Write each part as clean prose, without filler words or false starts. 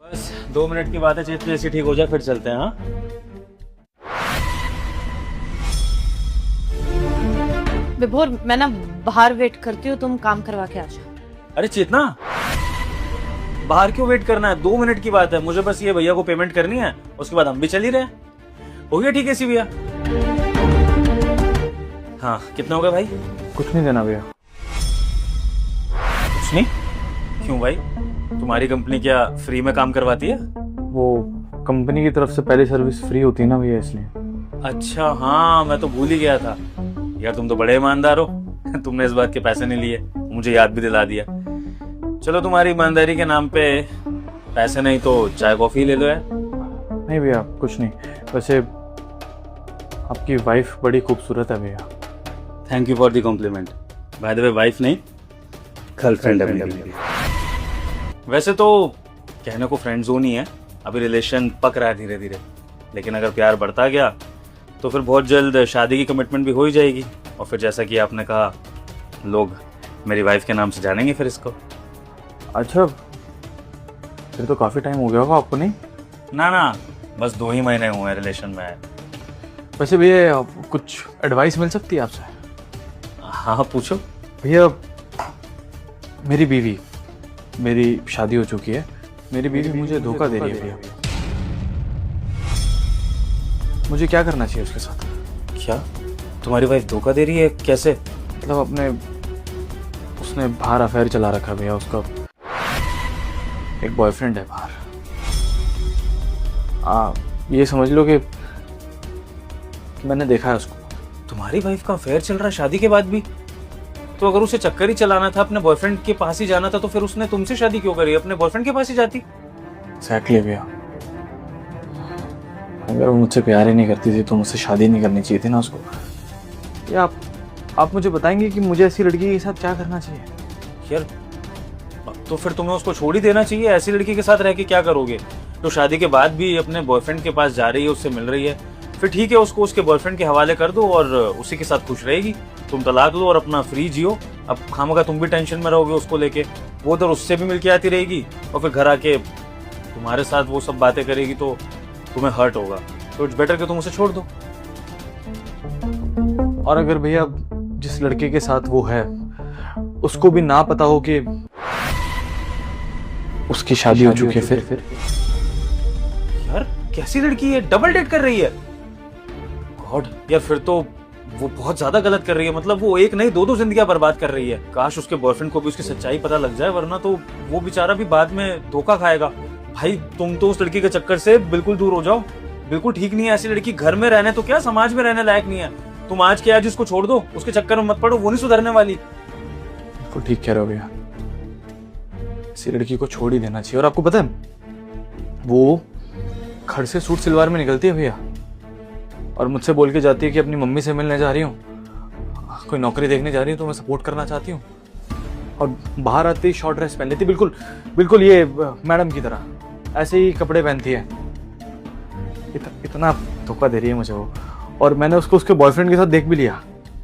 बस 2 मिनट की बात है, चेत जैसी ठीक हो जाए फिर चलते हैं। हाँ विभोर, मैं ना बाहर वेट करती हूँ, तुम काम करवा के आ जाओ। अरे चेतना, बाहर क्यों वेट करना है? 2 मिनट की बात है, मुझे बस ये भैया को पेमेंट करनी है, उसके बाद हम भी चल ही रहे हैं। हो गया ठीक है सी भैया? हाँ कितना होगा भाई? कुछ नहीं देना भैया। कुछ नहीं? क्यों भाई, तुम्हारी कंपनी क्या फ्री में काम करवाती है? वो कंपनी की तरफ से पहली सर्विस फ्री होती है ना भैया, इसलिए। अच्छा हाँ, मैं तो भूल ही गया था यार, तुम तो बड़े ईमानदार हो। तुमने इस बात के पैसे नहीं लिए, मुझे याद भी दिला दिया। चलो तुम्हारी ईमानदारी के नाम पे पैसे नहीं तो चाय कॉफी ले लो यार। नहीं भैया कुछ नहीं, वैसे आपकी वाइफ बड़ी खूबसूरत है भैया। Thank you for the compliment. By the way wife नहीं, गर्लफ्रेंड है मेरी। वैसे तो कहने को फ्रेंड जोन ही है, अभी रिलेशन पक रहा है धीरे धीरे, लेकिन अगर प्यार बढ़ता गया तो फिर बहुत जल्द शादी की कमिटमेंट भी हो ही जाएगी। और फिर जैसा कि आपने कहा, लोग मेरी वाइफ के नाम से जानेंगे फिर इसको। अच्छा, फिर तो काफ़ी टाइम हो गया होगा आपको, नहीं? ना, बस 2 ही महीने हुए हैं रिलेशन में। वैसे भैया कुछ एडवाइस मिल सकती है आपसे? हाँ पूछो। भैया मेरी बीवी, मेरी शादी हो चुकी है, मेरी बीवी मुझे धोखा दे रही है भैया। मुझे क्या करना चाहिए उसके साथ? क्या तुम्हारी वाइफ धोखा दे रही है? कैसे? मतलब उसने बाहर अफेयर चला रखा है भैया, उसका एक बॉयफ्रेंड है बाहर। ये समझ लो कि मैंने देखा है उसको। तुम्हारी वाइफ का अफेयर चल रहा है शादी के बाद भी? तो अगर उसे चक्कर ही चलाना था, अपने बॉयफ्रेंड के पास ही जाना था, तो फिर उसने तुमसे शादी क्यों करी? अपने बॉयफ्रेंड के पास ही जाती। एक्जैक्टली भैया, अगर वो मुझसे प्यार ही नहीं करती थी तो मुझसे शादी नहीं करनी चाहिए थी ना उसको। या आप मुझे बताएंगे कि मुझे ऐसी लड़की के साथ क्या करना चाहिए? यार तो फिर तुम्हें उसको छोड़ ही देना चाहिए। ऐसी लड़की के साथ रह के क्या करोगे? तो शादी के बाद भी अपने बॉयफ्रेंड के पास जा रही है, उससे मिल रही है, फिर ठीक है, उसको उसके बॉयफ्रेंड के हवाले कर दो और उसी के साथ खुश रहेगी। तुम तलाक लो और अपना फ्री जियो। अब खामखा तुम भी टेंशन में रहोगे उसको लेके, वो उधर उससे भी मिलके आती रहेगी और फिर घर आके तुम्हारे साथ वो सब बातें करेगी, तो तुम्हें हर्ट होगा। तो इट्स बेटर कि तुम उसे छोड़ दो। और अगर भैया जिस लड़के के साथ वो है उसको भी ना पता हो कि उसकी शादी हो चुकी है, फिर यार कैसी लड़की है, डबल डेट कर रही है? गॉड यार, फिर तो वो बहुत ज्यादा गलत कर रही है। मतलब वो एक नहीं 2 जिंदगियां बर्बाद कर रही है। काश उसके बॉयफ्रेंड को भी उसकी सच्चाई पता लग जाए, वरना तो वो बेचारा भी बाद में धोखा खाएगा। भाई तुम तो उस लड़की के चक्कर से बिल्कुल दूर हो जाओ, बिल्कुल ठीक नहीं है ऐसी लड़की। घर में रहने तो क्या, समाज में रहने लायक नहीं है। तुम आज के आज उसको छोड़ दो, उसके चक्कर में मत पड़ो, वो नहीं सुधरने वाली। बिल्कुल ठीक कह रहे हो भैया, ऐसी लड़की को छोड़ ही देना चाहिए। और आपको पता है, वो घर से सूट सलवार में निकलती है भैया, और मुझसे बोल के जाती है कि अपनी मम्मी से मिलने जा रही हूँ, कोई नौकरी देखने जा रही हूँ, तो मैं सपोर्ट करना चाहती हूँ। और बाहर आते ही शॉर्ट ड्रेस पहन लेती, बिल्कुल ये मैडम की तरह, ऐसे ही कपड़े पहनती है। इतना धोखा दे रही है मुझे वो। और मैंने उसको उसके बॉयफ्रेंड के साथ देख भी लिया,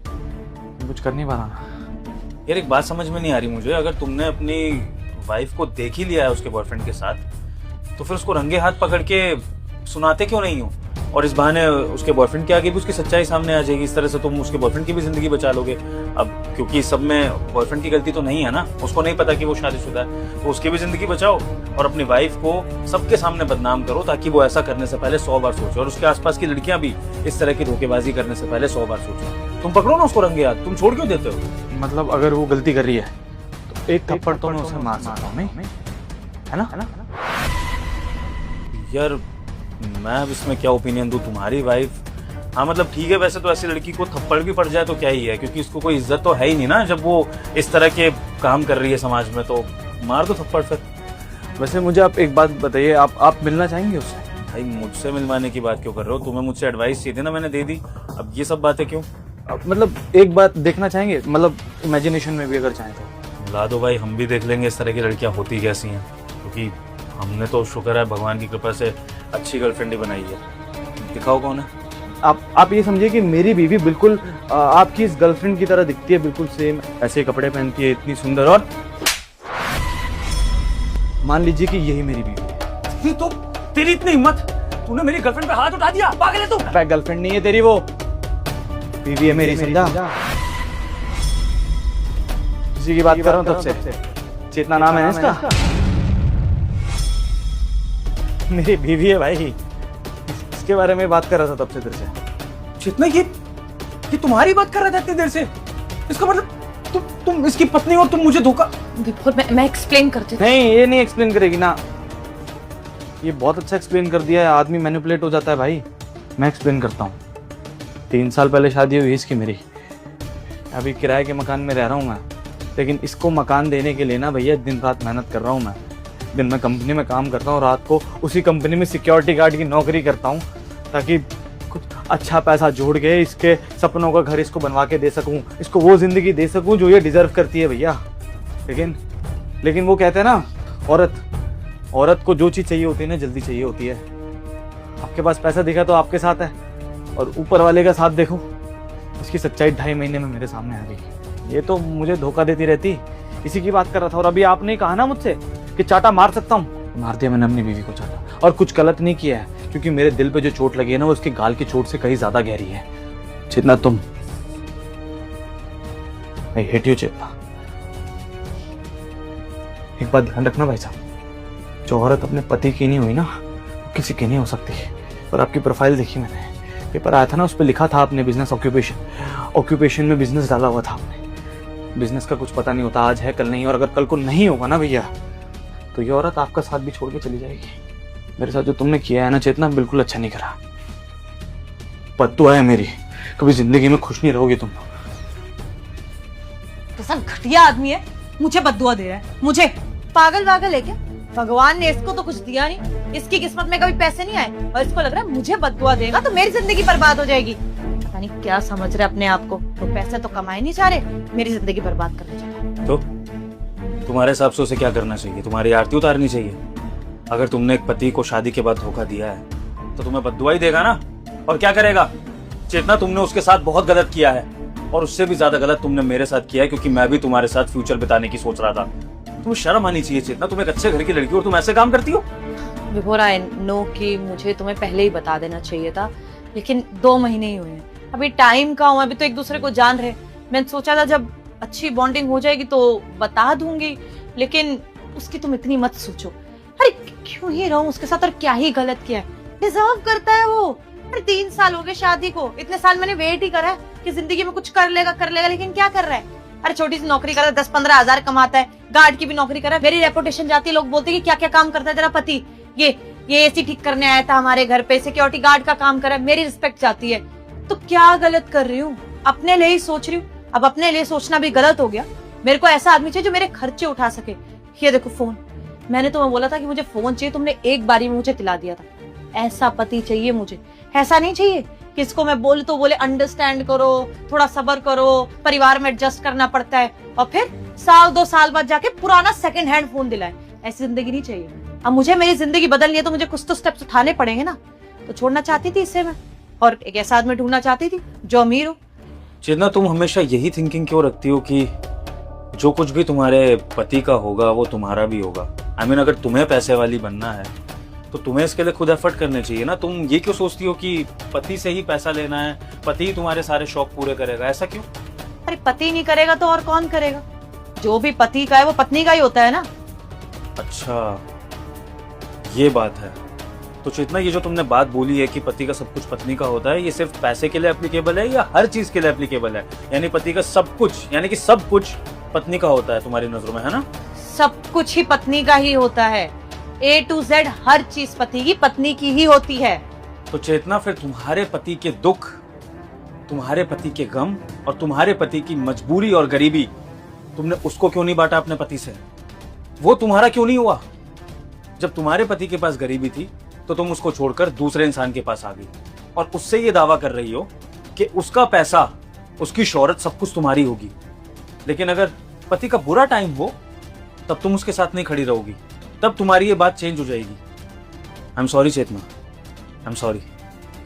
कुछ कर नहीं पा रहा। यार एक बात समझ में नहीं आ रही मुझे, अगर तुमने अपनी वाइफ को देख ही लिया है उसके बॉयफ्रेंड के साथ, तो फिर उसको रंगे हाथ पकड़ के सुनाते क्यों नहीं हो? और इस बहाने उसके बॉयफ्रेंड के आगे भी उसकी सच्चाई सामने आ जाएगी। इस तरह से तुम उसके बॉयफ्रेंड की भी जिंदगी बचा लोगे। अब क्योंकि इस सब में बॉयफ्रेंड की गलती तो नहीं है ना, उसको नहीं पता कि वो शादीशुदा है, तो उसकी भी जिंदगी बचाओ और अपनी वाइफ को सबके सामने बदनाम करो, ताकि वो ऐसा करने से पहले 100 बार सोचे। और उसके आसपास की लड़कियां भी इस तरह की धोखेबाजी करने से पहले 100 बार सोचे। तुम पकड़ो ना उसको रंगे हाथ, तुम छोड़ क्यों देते हो? मतलब अगर वो गलती कर रही है तो एक थप्पड़ तो मैं उसे मार सकता हूँ, नहीं है ना? यार मैं अब इसमें क्या ओपिनियन दूं? तुम्हारी वाइफ, हाँ मतलब ठीक है, वैसे तो ऐसी लड़की को थप्पड़ भी पड़ जाए तो क्या ही है, क्योंकि इसको कोई इज्जत तो है ही नहीं ना। जब वो इस तरह के काम कर रही है समाज में, तो मार दो थप्पड़ फिर। वैसे मुझे आप एक बात बताइए, आप मिलना चाहेंगे उससे? भाई मुझसे मिलवाने की बात क्यों कर रहे हो? तुम्हें मुझसे एडवाइस चाहिए थी ना, मैंने दे दी। अब ये सब बातें क्यों? मतलब एक बात देखना चाहेंगे, मतलब इमेजिनेशन में भी अगर चाहें तो? ला दो भाई, हम भी देख लेंगे इस तरह की लड़कियां होती कैसी हैं, क्योंकि हमने तो शुक्र है भगवान की कृपा से अच्छी गर्लफ्रेंड ही बनाई है। दिखाओ कौन है। आप ये समझिए कि मेरी बीवी बिल्कुल आपकी इस गर्लफ्रेंड की तरह दिखती है, बिल्कुल सेम, ऐसे कपड़े पहनती है, इतनी सुंदर। और मान लीजिए कि यही मेरी बीवी है। फिर तो तेरी इतनी हिम्मत, तूने मेरी गर्लफ्रेंड पे हाथ उठा दिया, पागल है तू। गर्लफ्रेंड नहीं है तेरी, वो बीवी है मेरी, समझा? किसी की बात कर रहा हूँ तब से। चेतना नाम है इसका, मेरी बीवी है भाई, इसके बारे में बात कर रहा था तब से तेरे से। चेतना ये तुम्हारी बात कर रहा था इतनी देर से? इसका मतलब तुम इसकी पत्नी हो, तुम मुझे धोखा। विभोर मैं एक्सप्लेन करती हूँ। नहीं, ये नहीं एक्सप्लेन करेगी ना, ये बहुत अच्छा एक्सप्लेन कर दिया है। आदमी मैनिपुलेट हो जाता है भाई। मैं एक्सप्लेन करता हूँ। 3 साल पहले शादी हुई इसकी मेरी, अभी किराए के मकान में रह रहा हूँ मैं, लेकिन इसको मकान देने के लिए ना भैया दिन रात मेहनत कर रहा हूँ मैं। दिन में कंपनी में काम करता हूँ, रात को उसी कंपनी में सिक्योरिटी गार्ड की नौकरी करता हूँ, ताकि कुछ अच्छा पैसा जोड़ के इसके सपनों का घर इसको बनवा के दे सकूँ, इसको वो जिंदगी दे सकूँ जो ये डिजर्व करती है भैया। लेकिन वो कहते हैं ना, औरत को जो चीज़ चाहिए होती है ना, जल्दी चाहिए होती है। आपके पास पैसा दिखा तो आपके साथ है, और ऊपर वाले का साथ देखो, इसकी सच्चाई 2.5 महीने में मेरे सामने आ गई। ये तो मुझे धोखा देती रहती, इसी की बात कर रहा था। और अभी आपने कहा ना मुझसे कि चाटा मार सकता हूँ, मार दिया मैंने अपनी बीवी को चाटा, और कुछ गलत नहीं किया है, क्योंकि मेरे दिल पे जो चोट लगी है ना, वो उसके गाल की चोट से कहीं ज्यादा गहरी है। चेतना तुम, आई हेट यू चेतना। एक बात ध्यान रखना भाई साहब, जो औरत अपने पति की नहीं हुई ना, वो किसी की नहीं हो सकती। और आपकी प्रोफाइल देखी मैंने, पेपर आया था ना, उस पर लिखा था आपने बिजनेस ऑक्यूपेशन में बिजनेस डाला हुआ था आपने। बिजनेस का कुछ पता नहीं होता, आज है कल नहीं, और अगर कल को नहीं होगा ना भैया, तो ये औरत आपका साथ भी छोड़ के चली जाएगी। मेरे साथ जो तुमने किया है ना चेतना, बिल्कुल अच्छा नहीं करा। बद्दुआ है मेरी, कभी जिंदगी में खुश नहीं रहोगी तुम। कैसा घटिया आदमी है, मुझे बद्दुआ दे रहा है। मुझे पागल है क्या? भगवान ने इसको तो कुछ दिया नहीं, इसकी किस्मत में कभी पैसे नहीं आए, और इसको लग रहा है मुझे बद्दुआ देगा तो मेरी जिंदगी बर्बाद हो जाएगी। पता नहीं क्या समझ रहे अपने आप को। तो पैसे तो कमाए नहीं चाह रहे, मेरी जिंदगी बर्बाद करना चाहते। तो तुम्हारे हिसाब से उसे क्या करना चाहिए? तुम्हारी आरती उतारनी चाहिए। अगर तुमने एक पति को शादी के बाद धोखा दिया है, तो तुम्हें बद्दुआ ही देगा ना, और क्या करेगा? चेतना, तुमने उसके साथ बहुत गलत किया है, और उससे भी ज्यादा गलत तुमने मेरे साथ किया है, क्योंकि मैं भी तुम्हारे साथ फ्यूचर बिताने की सोच रहा था। तुम्हें शर्म आनी चाहिए चेतना, तुम एक अच्छे घर की लड़की हो और तुम ऐसे काम करती हो। विभोर, आई नो कि मुझे तुम्हें पहले ही बता देना चाहिए था, लेकिन 2 महीने ही हुए हैं, अभी टाइम का हूँ, अभी तो एक दूसरे को जान रहे। मैंने सोचा था जब अच्छी बॉन्डिंग हो जाएगी तो बता दूंगी, लेकिन उसकी तुम इतनी मत सोचो। अरे क्यों ही रहूं उसके साथ, और क्या ही गलत किया है? डिजर्व करता है वो। अरे 3 साल हो गए शादी को, इतने साल मैंने वेट ही करा है कि जिंदगी में कुछ कर लेगा, लेकिन क्या कर रहा है? अरे छोटी सी नौकरी कर रहा है, 10-15 हजार कमाता है, गार्ड की भी नौकरी कर रहा है, मेरी रेपुटेशन जाती है, लोग बोलते हैं कि क्या क्या काम करता है तेरा पति, ये एसी ठीक करने आया था हमारे घर पे, सिक्योरिटी गार्ड का काम कर रहा है, मेरी रिस्पेक्ट जाती है। तो क्या गलत कर रही हूँ? अपने लिए ही सोच रही हूँ। अब अपने लिए सोचना भी गलत हो गया। मेरे को ऐसा आदमी चाहिए जो मेरे खर्चे उठा सके। ये देखो फोन, मैंने तुम्हें बोला था कि मुझे फोन चाहिए, तुमने एक बारी में मुझे दिला दिया था। ऐसा पति चाहिए मुझे, ऐसा नहीं चाहिए कि इसको मैं बोले तो बोले अंडरस्टैंड करो, थोड़ा सब्र करो, परिवार में एडजस्ट करना पड़ता है, और फिर 1-2 साल बाद जाके पुराना सेकंड हैंड फोन दिलाए। ऐसी जिंदगी नहीं चाहिए। अब मुझे मेरी जिंदगी बदलनी है तो मुझे कुछ तो स्टेप्स उठाने पड़ेंगे ना। तो छोड़ना चाहती थी इससे मैं, और एक ऐसा आदमी ढूंढना चाहती थी जो अमीर हो। चेतना, तुम हमेशा यही थिंकिंग क्यों रखती हो कि जो कुछ भी तुम्हारे पति का होगा वो तुम्हारा भी होगा? I mean, अगर तुम्हें पैसे वाली बनना है तो तुम्हें इसके लिए खुद एफर्ट करने चाहिए ना। तुम ये क्यों सोचती हो कि पति से ही पैसा लेना है, पति ही तुम्हारे सारे शौक पूरे करेगा? ऐसा क्यों? अरे पति नहीं करेगा तो और कौन करेगा? जो भी पति का है वो पत्नी का ही होता है ना। अच्छा, ये बात है। तो चेतना, ये जो तुमने बात बोली है कि पति का सब कुछ पत्नी का होता है, ये सिर्फ पैसे के लिए एप्लीकेबल है या हर चीज के लिए एप्लीकेबल है? यानी पति का सब कुछ, यानी कि सब कुछ पत्नी का होता है तुम्हारी नजरों में, है ना? सब कुछ ही पत्नी का ही होता है। A to Z हर चीज पत्नी की ही होती है। तो चेतना, फिर तुम्हारे पति के दुख, तुम्हारे पति के गम और तुम्हारे पति की मजबूरी और गरीबी, तुमने उसको क्यों नहीं बांटा अपने पति से? वो तुम्हारा क्यों नहीं हुआ? जब तुम्हारे पति के पास गरीबी थी तो तुम उसको छोड़कर दूसरे इंसान के पास आ गई, और उससे ये दावा कर रही हो कि उसका पैसा, उसकी शोहरत, सब कुछ तुम्हारी होगी। लेकिन अगर पति का बुरा टाइम हो तब तुम उसके साथ नहीं खड़ी रहोगी, तब तुम्हारी ये बात चेंज हो जाएगी। I am sorry Chetna, I am sorry.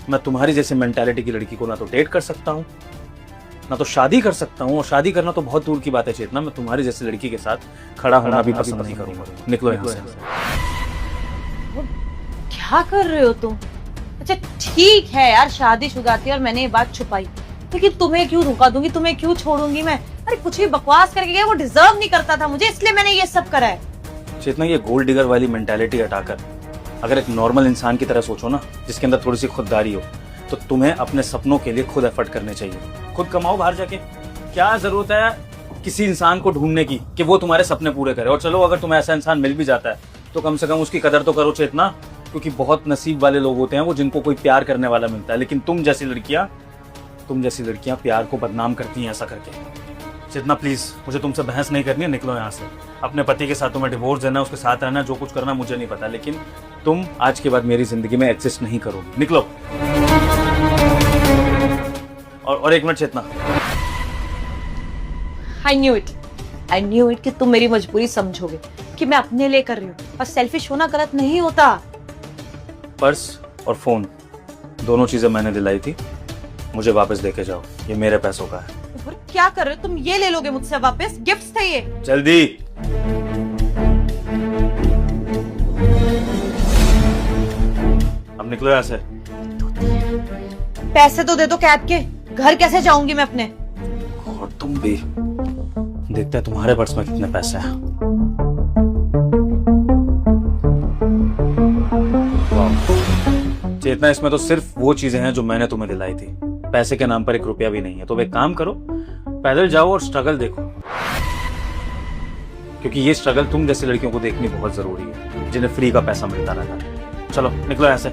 मैं तुम्हारी जैसे मेंटालिटी की लड़की को ना तो डेट कर सकता हूँ, ना तो शादी कर सकता हूँ, और शादी करना तो बहुत दूर की बात है चेतना। मैं तुम्हारी जैसी लड़की के साथ खड़ा होना भी पसंद नहीं करूंगा। निकलो यहाँ से। क्या कर रहे हो तुम? अच्छा ठीक है यार, शादीशुदा थी और मैंने ये बात छुपाई, लेकिन तुम्हें क्यों धोखा दूंगी, तुम्हें क्यों छोड़ूंगी मैं? अरे कुछ भी बकवास करके गया, वो डिजर्व नहीं करता था मुझे, इसलिए मैंने ये सब करा है। चेतना, ये गोल्ड डिगर वाली मेंटालिटी हटाकर अगर एक नॉर्मल इंसान की तरह सोचो ना, जिसके अंदर थोड़ी सी खुददारी हो, तो तुम्हें अपने सपनों के लिए खुद एफर्ट करने चाहिए। खुद कमाओ बाहर जाके। क्या जरूरत है किसी इंसान को ढूंढने की कि वो तुम्हारे सपने पूरे करे? और चलो अगर तुम्हें ऐसा इंसान मिल भी जाता है तो कम से कम उसकी कदर तो करो चेतना, क्योंकि बहुत नसीब वाले लोग होते हैं वो जिनको कोई प्यार करने वाला मिलता है। लेकिन तुम जैसी लड़कियां प्यार को बदनाम करती हैं ऐसा करके। चेतना प्लीज, मुझे तुमसे बहस नहीं करनी है, निकलो यहाँ से। अपने पति के साथ तुम्हें डिवोर्स देना, उसके साथ रहना, जो कुछ करना मुझे नहीं पता, लेकिन तुम आज के बाद मेरी जिंदगी में एग्जिस्ट नहीं करोगी। निकलो। और एक minute Chetna, I knew it कि तुम मेरी मजबूरी समझोगे कि मैं अपने लिए कर रही हूँ, और सेल्फिश होना गलत नहीं होता। पर्स और फोन दोनों चीजें मैंने दिलाई थी, मुझे वापस देके जाओ, ये मेरे पैसों का है। और क्या कर रहे हो तुम? ये ले लोगे मुझसे वापस? गिफ्ट्स थे ये। जल्दी। अब निकलो यहाँ से। पैसे तो दे दो कैब के, घर कैसे जाऊंगी मैं अपने? और तुम भी, देखते हैं तुम्हारे पर्स में कितने पैसे हैं। वाह। चेतना, इसमें तो सिर्फ वो चीजें हैं जो मैंने तुम्हें दिलाई थी, पैसे के नाम पर 1 रुपया भी नहीं है। तो एक काम करो, पैदल जाओ और स्ट्रगल देखो, क्योंकि ये स्ट्रगल तुम जैसी लड़कियों को देखनी बहुत जरूरी है, जिन्हें फ्री का पैसा मिलता रहता है। चलो निकलो ऐसे।